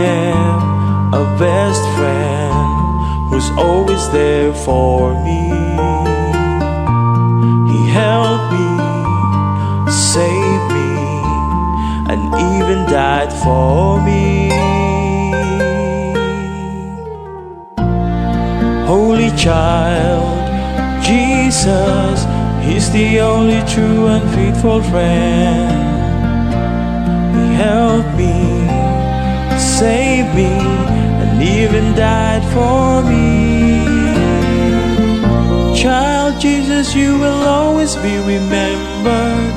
am a best friend who's always there for me. He helped me, saved me, and even died for me. Holy child, Jesus, He's the only true and faithful friend. He helped me, saved me, and even died for me. Child Jesus, you will always be remembered.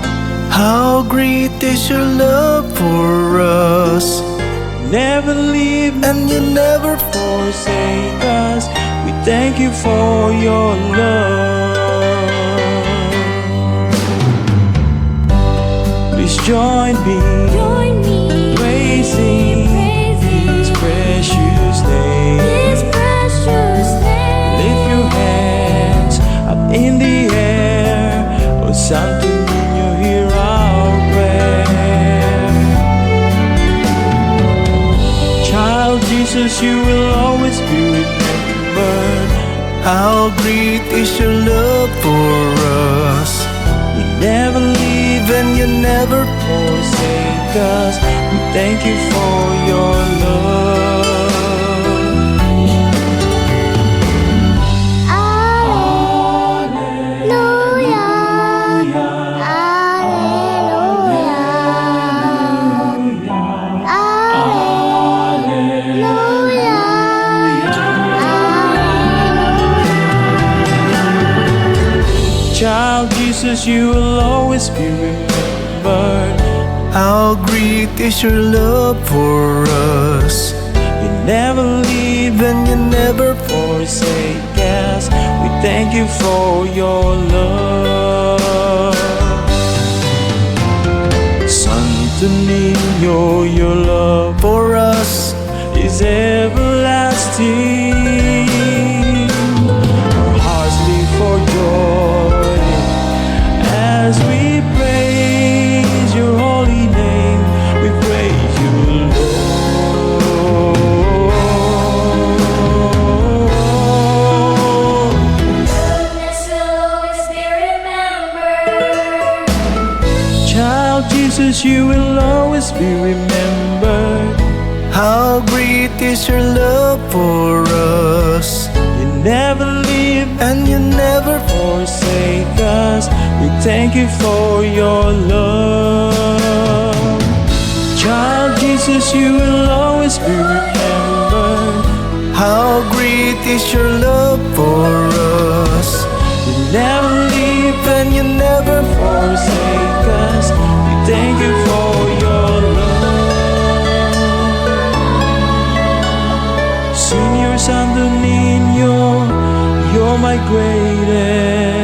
How great is your love for us. Never leave And you never forsake us. We thank you for your love. Please join me praising His precious name. Lift your hands up in the air. Oh Santo, Niño, hear our prayer. Child Jesus, you will always be remembered. How great is your love for us. You never leave And you never forsake us. We thank you for your love. Child Jesus, you will always be remembered. How great is your love for us. You never leave And you never forsake us. We thank you for your love. Santo Niño, your love for us. is everlasting. Our hearts beat for joy as we praise your holy name. We praise you, Lord. Goodness will always be remembered. Child Jesus, you will always be remembered. How great is your love for us. You never leave And you never forsake us. We thank you for your love. Child Jesus, you will always be remembered. How great is your love for us. You never leave And you never forsake us. We thank you for your love. Señor Santo Niño, you're my greatest